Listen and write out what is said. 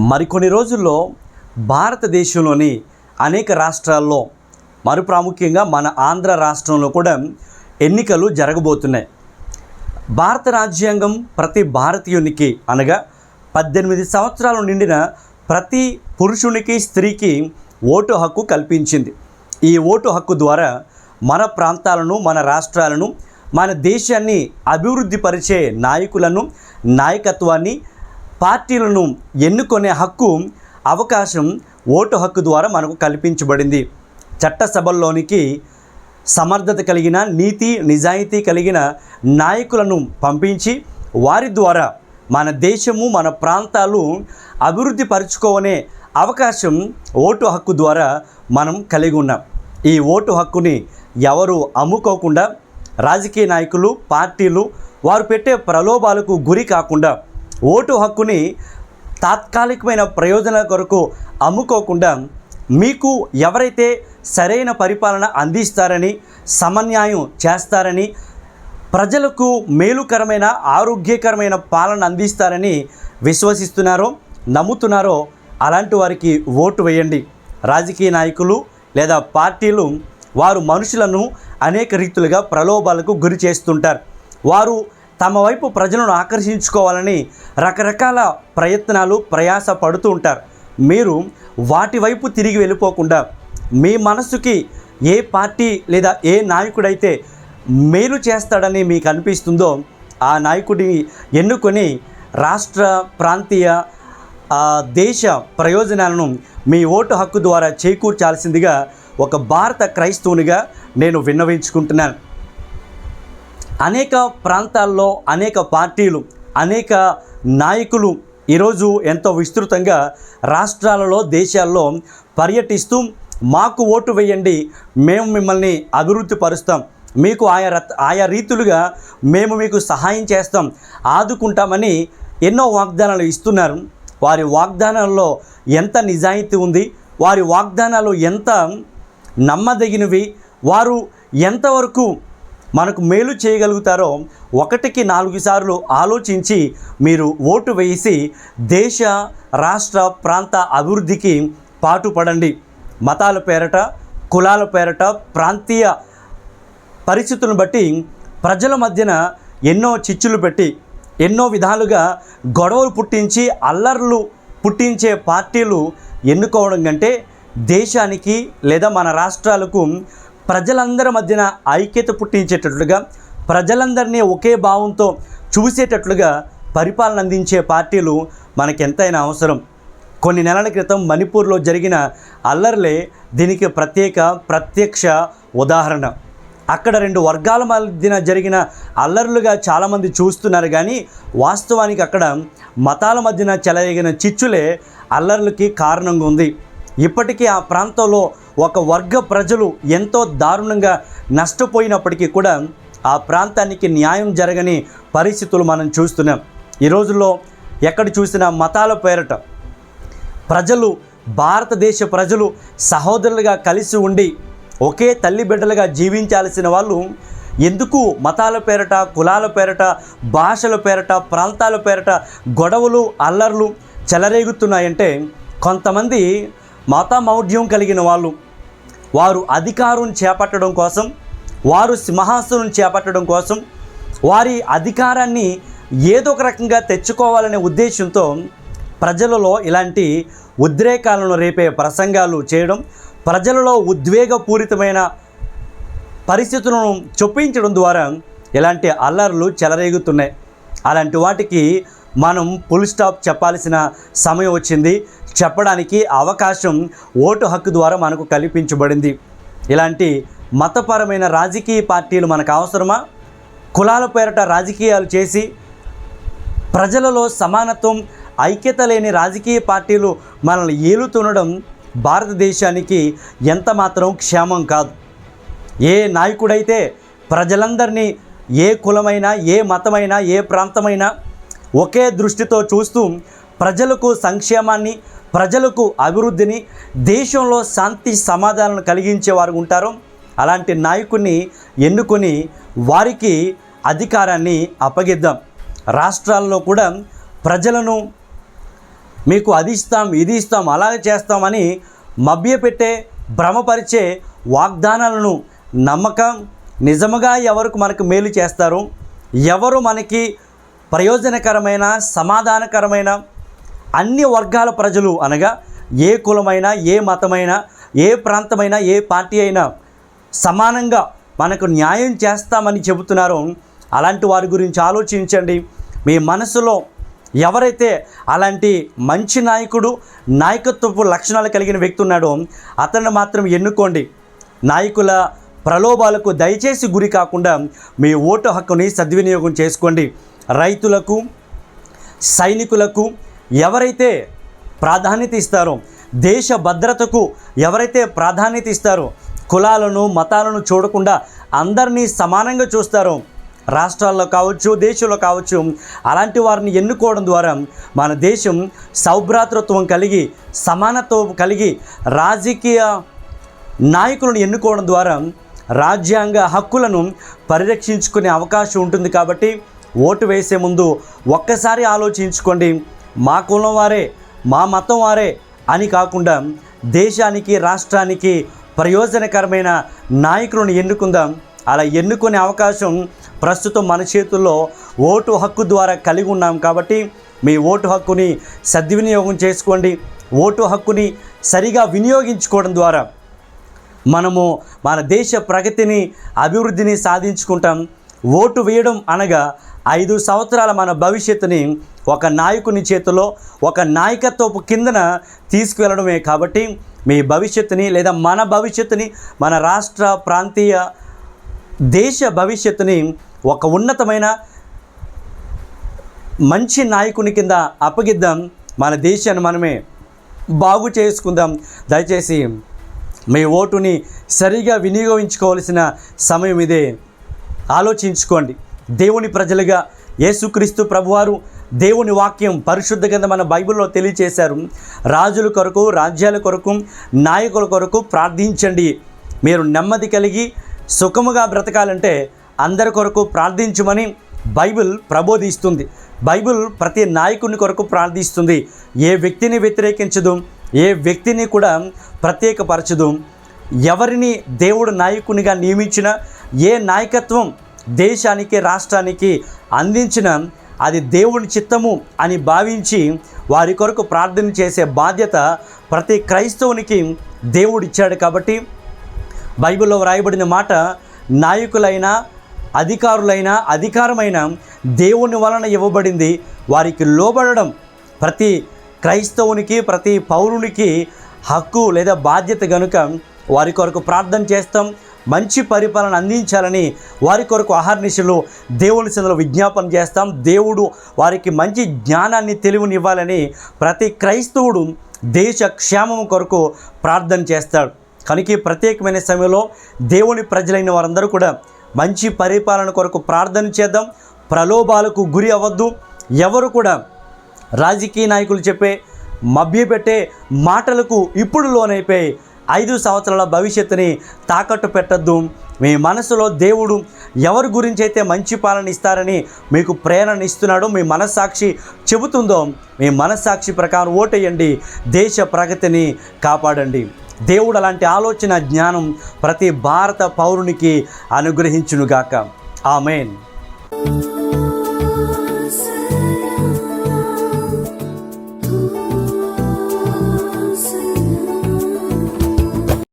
మరికొన్ని రోజుల్లో భారతదేశంలోని అనేక రాష్ట్రాల్లో మరి ప్రాముఖ్యంగా మన ఆంధ్ర రాష్ట్రంలో కూడా ఎన్నికలు జరగబోతున్నాయి. భారత రాజ్యాంగం ప్రతి భారతీయునికి అనగా 18 సంవత్సరాలు నిండిన ప్రతి పురుషునికి స్త్రీకి ఓటు హక్కు కల్పించింది. ఈ ఓటు హక్కు ద్వారా మన ప్రాంతాలను, మన రాష్ట్రాలను, మన దేశాన్ని అభివృద్ధి పరిచే నాయకులను, నాయకత్వాన్ని, పార్టీలను ఎన్నుకునే హక్కు, అవకాశం ఓటు హక్కు ద్వారా మనకు కల్పించబడింది. చట్టసభల్లోనికి సమర్థత కలిగిన, నీతి నిజాయితీ కలిగిన నాయకులను పంపించి వారి ద్వారా మన దేశము, మన ప్రాంతాలు అభివృద్ధి పరుచుకోవనే అవకాశం ఓటు హక్కు ద్వారా మనం కలిగి ఉన్నాం. ఈ ఓటు హక్కుని ఎవరు అమ్ముకోకుండా, రాజకీయ నాయకులు, పార్టీలు వారు పెట్టే ప్రలోభాలకు గురి కాకుండా, ఓటు హక్కుని తాత్కాలికమైన ప్రయోజనాల కొరకు అమ్ముకోకుండా, మీకు ఎవరైతే సరైన పరిపాలన అందిస్తారని, సమన్యాయం చేస్తారని, ప్రజలకు మేలుకరమైన, ఆరోగ్యకరమైన పాలన అందిస్తారని విశ్వసిస్తున్నారో, నమ్ముతున్నారో అలాంటి వారికి ఓటు వేయండి. రాజకీయ నాయకులు లేదా పార్టీలు వారు మనుషులను అనేక రీతులుగా ప్రలోభాలకు గురి చేస్తుంటారు. వారు తమ వైపు ప్రజలను ఆకర్షించుకోవాలని రకరకాల ప్రయత్నాలు, ప్రయాస పడుతూ ఉంటారు. మీరు వాటి వైపు తిరిగి వెళ్ళిపోకుండా, మీ మనసుకి ఏ పార్టీ లేదా ఏ నాయకుడైతే మేలు చేస్తాడని మీకు అనిపిస్తుందో ఆ నాయకుడిని ఎన్నుకొని రాష్ట్ర, ప్రాంతీయ, దేశ ప్రయోజనాలను మీ ఓటు హక్కు ద్వారా చేకూర్చాల్సిందిగా ఒక భారత క్రైస్తవునిగా నేను విన్నవించుకుంటున్నాను. అనేక ప్రాంతాల్లో అనేక పార్టీలు, అనేక నాయకులు ఈరోజు ఎంతో విస్తృతంగా రాష్ట్రాలలో, దేశాల్లో పర్యటిస్తూ మాకు ఓటు వేయండి, మేము మిమ్మల్ని అభివృద్ధి పరుస్తాం, మీకు ఆయా రీతులుగా మేము మీకు సహాయం చేస్తాం, ఆదుకుంటామని ఎన్నో వాగ్దానాలు ఇస్తున్నారు. వారి వాగ్దానాల్లో ఎంత నిజాయితీ ఉంది, వారి వాగ్దానాలు ఎంత నమ్మదగినవి, వారు ఎంతవరకు మనకు మేలు చేయగలుగుతారో 1కి 4 సార్లు ఆలోచించి మీరు ఓటు వేసి దేశ, రాష్ట్ర, ప్రాంత అభివృద్ధికి పాటుపడండి. మతాల పేరట, కులాల పేరట, ప్రాంతీయ పరిస్థితులను బట్టి ప్రజల మధ్యన ఎన్నో చిచ్చులు పెట్టి, ఎన్నో విధాలుగా గొడవలు పుట్టించి, అల్లర్లు పుట్టించే పార్టీలు ఎన్నుకోవడం కంటే దేశానికి లేదా మన రాష్ట్రాలకు ప్రజలందరి మధ్యన ఐక్యత పుట్టించేటట్లుగా, ప్రజలందరినీ ఒకే భావంతో చూసేటట్లుగా పరిపాలన అందించే పార్టీలు మనకెంతైనా అవసరం. కొన్ని నెలల క్రితం మణిపూర్లో జరిగిన అల్లర్లే దీనికి ప్రత్యక్ష ఉదాహరణ. అక్కడ 2 వర్గాల మధ్యన జరిగిన అల్లర్లుగా చాలామంది చూస్తున్నారు, కానీ వాస్తవానికి అక్కడ మతాల మధ్యన చెలరేగిన చిచ్చులే అల్లర్లకి కారణంగా ఉంది. ఇప్పటికీ ఆ ప్రాంతంలో ఒక వర్గ ప్రజలు ఎంతో దారుణంగా నష్టపోయినప్పటికీ కూడా ఆ ప్రాంతానికి న్యాయం జరగని పరిస్థితులు మనం చూస్తున్నాం. ఈ రోజుల్లో ఎక్కడ చూసినా మతాల పేరట ప్రజలు, భారతదేశ ప్రజలు సహోదరులుగా కలిసి ఉండి ఒకే తల్లి బిడ్డలుగా జీవించాల్సిన వాళ్ళు ఎందుకు మతాల పేరట, కులాల పేరట, భాషల పేరట, ప్రాంతాల పేరట గొడవలు, అల్లర్లు చెలరేగుతున్నాయంటే, కొంతమంది మతమౌఢ్యం కలిగిన వాళ్ళు, వారు అధికారం చేపట్టడం కోసం, వారు సింహాసనం చేపట్టడం కోసం, వారి అధికారాన్ని ఏదో ఒక రకంగా తెచ్చుకోవాలనే ఉద్దేశంతో ప్రజలలో ఇలాంటి ఉద్రేకాలను రేపే ప్రసంగాలు చేయడం, ప్రజలలో ఉద్వేగపూరితమైన పరిస్థితులను చొప్పించడం ద్వారా ఇలాంటి అల్లర్లు చెలరేగుతున్నాయి. అలాంటి వాటికి మనం ఫుల్ స్టాప్ చెప్పాల్సిన సమయం వచ్చింది. చెప్పడానికి అవకాశం ఓటు హక్కు ద్వారా మనకు కల్పించబడింది. ఇలాంటి మతపరమైన రాజకీయ పార్టీలు మనకు అవసరమా? కులాల పేరట రాజకీయాలు చేసి ప్రజలలో సమానత్వం, ఐక్యత లేని రాజకీయ పార్టీలు మనల్ని ఏలుతుండడం భారతదేశానికి ఎంత మాత్రం క్షేమం కాదు. ఏ నాయకుడైతే ప్రజలందరినీ, ఏ కులమైనా, ఏ మతమైనా, ఏ ప్రాంతమైనా ఒకే దృష్టితో చూస్తూ ప్రజలకు సంక్షేమాన్ని, ప్రజలకు అభివృద్ధిని, దేశంలో శాంతి సమాధానాలను కలిగించేవారు ఉంటారో అలాంటి నాయకుడిని ఎన్నుకొని వారికి అధికారాన్ని అప్పగిద్దాం. రాష్ట్రాల్లో కూడా ప్రజలను మీకు అది ఇస్తాం, ఇది ఇస్తాం, అలాగే చేస్తామని మభ్యపెట్టే, భ్రమపరిచే వాగ్దానాలను నమ్మకం నిజముగా ఎవరికి మనకు మేలు చేస్తారు, ఎవరు మనకి ప్రయోజనకరమైన, సమాధానకరమైన అన్ని వర్గాల ప్రజలు అనగా ఏ కులమైనా, ఏ మతమైనా, ఏ ప్రాంతమైనా, ఏ పార్టీ అయినా సమానంగా మనకు న్యాయం చేస్తామని చెబుతున్నారో అలాంటి వారి గురించి ఆలోచించండి. మీ మనసులో ఎవరైతే అలాంటి మంచి నాయకుడు, నాయకత్వపు లక్షణాలు కలిగిన వ్యక్తి ఉన్నాడో అతన్ని మాత్రం ఎన్నుకోండి. నాయకుల ప్రలోభాలకు దయచేసి గురి కాకుండా మీ ఓటు హక్కుని సద్వినియోగం చేసుకోండి. రైతులకు, సైనికులకు ఎవరైతే ప్రాధాన్యత ఇస్తారో, దేశ భద్రతకు ఎవరైతే ప్రాధాన్యత ఇస్తారో, కులాలను, మతాలను చూడకుండా అందరినీ సమానంగా చూస్తారో, రాష్ట్రాల్లో కావచ్చు, దేశంలో కావచ్చు, అలాంటి వారిని ఎన్నుకోవడం ద్వారా మన దేశం సౌభ్రాతృత్వం కలిగి, సమానత్వం కలిగి, రాజకీయ నాయకులను ఎన్నుకోవడం ద్వారా రాజ్యాంగ హక్కులను పరిరక్షించుకునే అవకాశం ఉంటుంది. కాబట్టి ఓటు వేసే ముందు ఒక్కసారి ఆలోచించుకోండి. మా కులం వారే, మా మతం వారే అని కాకుండా దేశానికి, రాష్ట్రానికి ప్రయోజనకరమైన నాయకులను ఎన్నుకుందాం. అలా ఎన్నుకునే అవకాశం ప్రస్తుతం మన చేతుల్లో ఓటు హక్కు ద్వారా కలిగి ఉన్నాం. కాబట్టి మీ ఓటు హక్కుని సద్వినియోగం చేసుకోండి. ఓటు హక్కుని సరిగా వినియోగించుకోవడం ద్వారా మనము మన దేశ ప్రగతిని, అభివృద్ధిని సాధించుకుంటాం. ఓటు వేయడం అనగా 5 సంవత్సరాల మన భవిష్యత్తుని ఒక నాయకుని చేతిలో, ఒక నాయకత్వపు కిందన తీసుకువెళ్ళడమే. కాబట్టి మీ భవిష్యత్తుని లేదా మన భవిష్యత్తుని, మన రాష్ట్ర, ప్రాంతీయ, దేశ భవిష్యత్తుని ఒక ఉన్నతమైన మంచి నాయకుని కింద అప్పగిద్దాం. మన దేశాన్ని మనమే బాగు చేసుకుందాం. దయచేసి మీ ఓటుని సరిగా వినియోగించుకోవాల్సిన సమయం ఇదే. ఆలోచించుకోండి. దేవుని ప్రజలుగా యేసుక్రీస్తు ప్రభువారు దేవుని వాక్యం పరిశుద్ధ గ్రంథం మన బైబిల్లో తెలియచేశారు. రాజుల కొరకు, రాజ్యాల కొరకు, నాయకుల కొరకు ప్రార్థించండి. మీరు నెమ్మది కలిగి సుఖముగా బ్రతకాలంటే అందరి కొరకు ప్రార్థించమని బైబిల్ ప్రబోధిస్తుంది. బైబిల్ ప్రతి నాయకుని కొరకు ప్రార్థిస్తుంది. ఏ వ్యక్తిని వ్యతిరేకించదు, ఏ వ్యక్తిని కూడా ప్రత్యేకపరచదు. ఎవరిని దేవుడు నాయకునిగా నియమించిన, ఏ నాయకత్వం దేశానికి, రాష్ట్రానికి అందించిన అది దేవుని చిత్తము అని భావించి వారి కొరకు ప్రార్థన చేసే బాధ్యత ప్రతి క్రైస్తవునికి దేవుడిచ్చాడు. కాబట్టి బైబిల్లో వ్రాయబడిన మాట, నాయకులైన, అధికారులైన, అధికారమైన దేవుని వలన ఇవ్వబడింది. వారికి లోబడడం ప్రతి క్రైస్తవునికి, ప్రతి పౌరునికి హక్కు లేదా బాధ్యత కనుక వారి కొరకు ప్రార్థన చేస్తాం. మంచి పరిపాలన అందించాలని వారి కొరకు అహర్నిశలు దేవుని సన్నిధిలో విజ్ఞాపన చేస్తాం. దేవుడు వారికి మంచి జ్ఞానాన్ని, తెలివిని ఇవ్వాలని ప్రతి క్రైస్తవుడు దేశ క్షేమం కొరకు ప్రార్థన చేస్తాడు. కనుక ప్రత్యేకమైన సమయంలో దేవుని ప్రజలైన వారందరూ కూడా మంచి పరిపాలన కొరకు ప్రార్థన చేద్దాం. ప్రలోభాలకు గురి అవ్వద్దు. ఎవరు కూడా రాజకీయ నాయకులు చెప్పే, మభ్యపెట్టే మాటలకు ఇప్పుడు లోనైపోయి 5 సంవత్సరాల భవిష్యత్తుని తాకట్టు పెట్టద్దు. మీ మనసులో దేవుడు ఎవరి గురించి అయితే మంచి పాలన ఇస్తారని మీకు ప్రేరణ ఇస్తున్నాడో, మీ మనస్సాక్షి చెబుతుందో, మీ మనస్సాక్షి ప్రకారం ఓటేయండి. దేశ ప్రగతిని కాపాడండి. దేవుడు అలాంటి ఆలోచన, జ్ఞానం ప్రతి భారత పౌరునికి అనుగ్రహించునుగాక. ఆమేన్.